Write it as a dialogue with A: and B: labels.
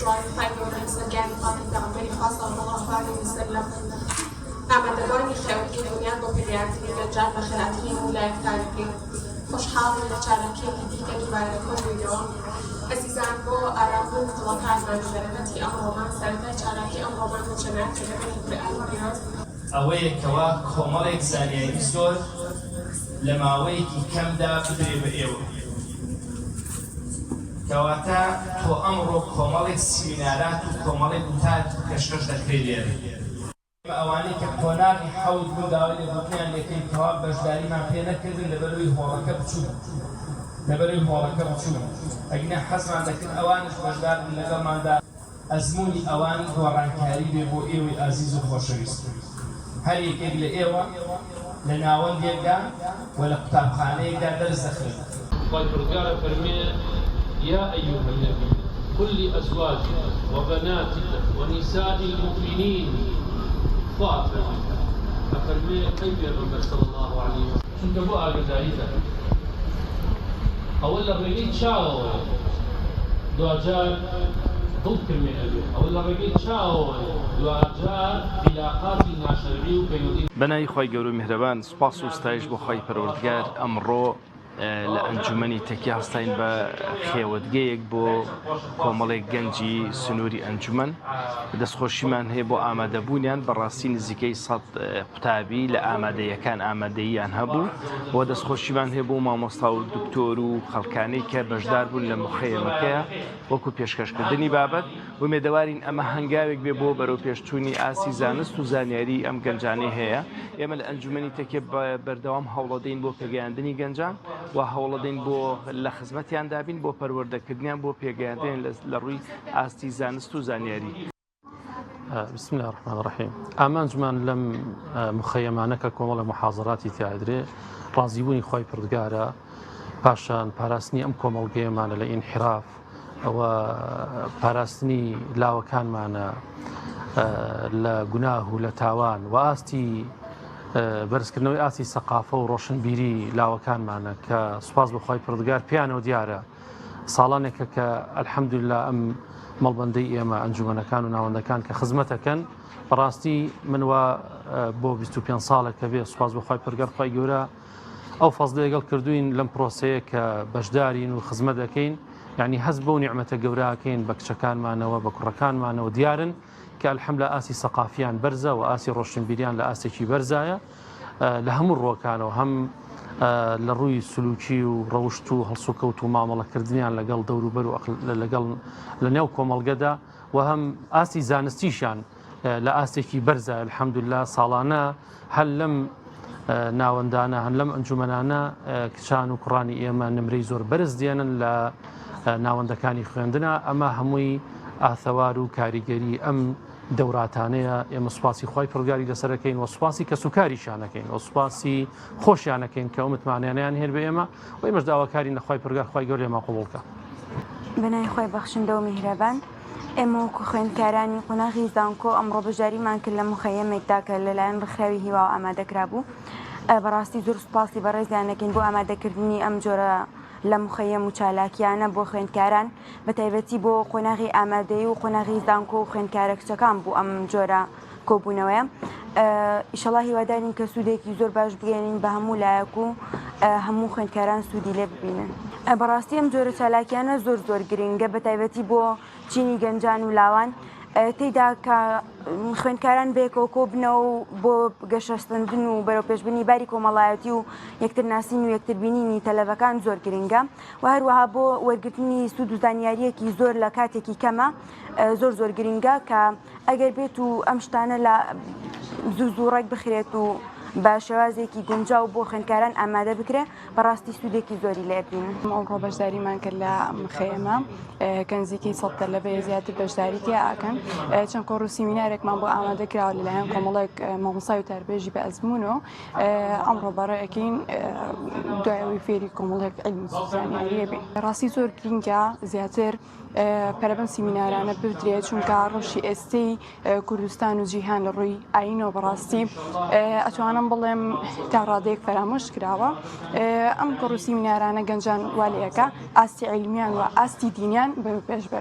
A: خی گەورەی سەرگیانی پێغەمبەری خوا صلی الله علیه وسلم ئامادەبوانی خێوەتی دڵنیان بۆ پێداگیری گەنجان بە خێراترین ویلایەتکارەکەی خۆشحاڵی لە چارەکێکی دیکە دووبارە کۆبووینەوە. ئەزیزان بۆ ئارامبوون دڵەکانمان و بەرەکەتی ئەمڕۆمان سەرەتای چالاکی ئەمڕۆمان بە جەماعەتەکەی قورئانیات
B: ئەوەیە کەوا کۆمەڵێک زانیاری زۆر لە ماوەیەکی کەمدا بدرێ بە ئێوە. کەواتە تۆ ئەمڕۆ کۆمەڵێک سیمینارات و کۆمەڵێک وتات پێشکەش دەکرێت لێرە. ئەوانەی کە قۆناغی حەوت بوو داوای لێبوردنیان لێکەین کەوا بەشداریمان پێ نەکردن لەبەرەوەی هۆڵەکە بچوو. ئەگەر حەزمان دەکرد ئەوانش بەشدار بن لەگەڵماندا ئەزموونی ئەوان گۆڕانکاری بێ بۆ ئێوەی ئازیز و خۆشەویست. هەر یەکێک لە ئێوە لە ناوەندێکدا و لە قوتابخانەیەکدا دەرس دەخوێت.
C: خی پروردگار فەرمێ يا أيها النبي قل لأزواجك وبناتك ونساء المؤمنين أفرمي قيم الرسول صلى الله عليه وسلم چونکە بۆ ئاگاداریدا ئەوە لە ڕێگەی چاوەوە دوجار دڵکردمێ ئەبێ ئەوە لە ڕێگەی چاوەوە دوجار علاقاتی ناشەرعی و پەیوەندی
D: بەناوی خۆی گەورە و میهرەبان سوپاس و ستایش بۆ خۆی پەروەردگار ئەمڕۆ لە ئەنجومەنی تەکی هەستاین بە خێوەتگەیەک بۆ کۆمەڵێک گەنجی سنووری ئەنجومەن دەستخۆشیمان هەیە بۆ ئامادەبوونیان بەڕاستی نزیکەی 100 قوتابی لە ئامادەیەکان ئامادەییان هەبوو بۆ دەستخۆشیمان هەیە بۆ مامۆستا و دکتۆر و خەڵکانەی کە بەشدار بوون لە مخەیەمەکەیە وەکو پێشکەشکردنی بابەت و مێدەوارین ئەمە هەنگاوێک بێ بۆ بەرەو پێشچوونی ئاسی زانست و زانیاری ئەم گەنجانەی هەیە. ئێمە لە ئەنجومەنی تەکێ بەردەوام هەوڵەدەین بۆ پێگەیاندنی گەنجان و هەوڵەدەین بۆ لە خزمەتیان دابین بۆ پەروەردەکردنیان بۆ پێگەیاندن لە ڕووی ئاستی زانست و زانیاری.
E: بسم الله الرحمن الرحیم. ئامانجمان لەم مخەیەمانەکە کۆمەڵە محاضراتی تیادرێ ڕازیبوونی خۆی پروردگارە پاشان پاراستنی ئەم کۆمەڵگەیەمانە لە ئینحراف ئەوە پاراستنی لاوەکانمانە لە گوناه و لە تاوان و ئاستی بەرزکردنەوەی ئاسی سەقافە و ڕۆشنبیری لاوەکانمانە کە سوپاس بەخوای پروردگار پیانەوە دیارە ساڵانێکە کە ئەلحەمدوللا ئەم مەڵبەندەی ئێمە ئەنجومەنەکان و ناوەندەکان کە خزمەتەکەن بەڕاستی منوە بۆ 25 ساڵە کە بێ سوپاس بەخوای پروردگار خی گەورە ئەو فەزڵ لەگەڵ کردوین لەم پرۆسەیە کە بەشدارین و خزمەت دەکەین یعنی هەست بەو نیعمەتە گەوراکەین بە کچەکانمانەوە بە کوڕەکانمانەوە دیارن کە ئەلحەمدوللا ئاسی سەقافیان بەرزە و ئاسی ڕۆشنبیریان لە ئاسێکی بەرزایە لە هەموو ڕۆکانەوە هەم لە ڕووی سلوکی و ڕەوشت و هەڵسوکەوت و مامەڵەکردنیان لەگەڵ دەوروبەر و لەگەڵ لە نێو کۆمەڵگەدا و هەم ئاسی زانستیشان لە ئاسێکی بەرزە ئەلحەمدوللا ساڵانە هەل لەم ناوەندانە هەن لەم ئەنجومەنانە کچان و کوڕانی ئێمە نمرەی زۆر بەرز دێنن لە ناوەندەکانی خوێندنە ئەمە هەمووی ئاثەوار و کاریگەری ئەم دەوراتانەیە ئێمە سوپاسی خۆی پروردگاری لەسەرەکەین و سوپاسی کە سوکاریشانەکەین و سوپاسی خۆشیانەکەین کە ئەومتمانیانیان هێر بە ئێمە و ئێمەش داواکاری نەخوای پروردگار خی گەورە لێمان قبوڵکە.
F: بەناوی خۆی بەخشندە و میهرەبان ئێمە وەکو خوێندکارانی قۆناغی زانکۆ ئەمڕۆ بەژاریمان کرد لە مخەیەمێکدا کە لەلایەن ڕخراوی هیوا و ئامادەکرا بوو. بەڕاستی زۆر سوپاسی بەڕێزیانەکەین بۆ ئامادەکردنی ئەم جۆرە لە مخەیەم و چالاکیانە بۆ خوێندکاران بە تایبەتی بۆ قۆناغی ئامادەی و قۆناغی زانکۆ و خوێندکارە کچەکان بوو ئەم جۆرە کۆبوونەوەیە. ئیشەڵڵا هیوادارین کە سوودێکی زۆر باش بگەێنین بە هەموو لایەک و هەموو خوێندکاران سوودی لێ ببینن. بەڕاستی ئەم جۆرە چالاکیانە زۆر گرنگە بە تایبەتی بۆ چینی گەنجان و لاوان تێیدا کە خوێندکاران بێکەوە کۆ بنەوە و بۆ گەشەستەندن و بەرەو پێشبردنی باری کۆمەڵایەتی و یەکتر ناسین و یەکتربینینی تەلەڤەکان زۆر گرنگە و هەروەها بۆ وەرگرتنی سوود و زانیاریەکی زۆر لە کاتێکی کەمە زۆر گرنگە کە ئەگەر بێت و ئەم شتانە لە زوو ڕێک بخرێت و بە شێوازێکی گونجاو بۆ خوێندکاران ئامادە بکرێ بەڕاستی سوودێکی زۆری لێبین.
G: ئەمڕۆ بەشداریمان کرد لە مخەیەمە کە نزیکەی 100 لەبەیە زیاتر بەشداری تیا ئاکەن چەند کۆڕ و سیمینارێکمان بۆ ئامادەکراوە لەلایەن کۆمەڵێک مامۆسای و تاربێژی بە ئەزمونۆ ئەمڕۆ بەڕێەکەین دوایەوەی فێری کۆمەڵێک علم و زانیاریە بێ. ڕاستی زۆر گرنگە زیاتر پەرەبەن سیمینارانە بدرێت چونکە ڕۆژی ئێستەی کوردستان و جیهان لە ڕووی ئاینەوە بەڕاستی ئەتوانم بڵێم تا ڕادەیەک فەرامۆش کراوە. ئەم کۆڕ و سیمینارانە گەنجان والەیەکە ئاستی عیلمیان و ئاستی دینیان بەرەو پێش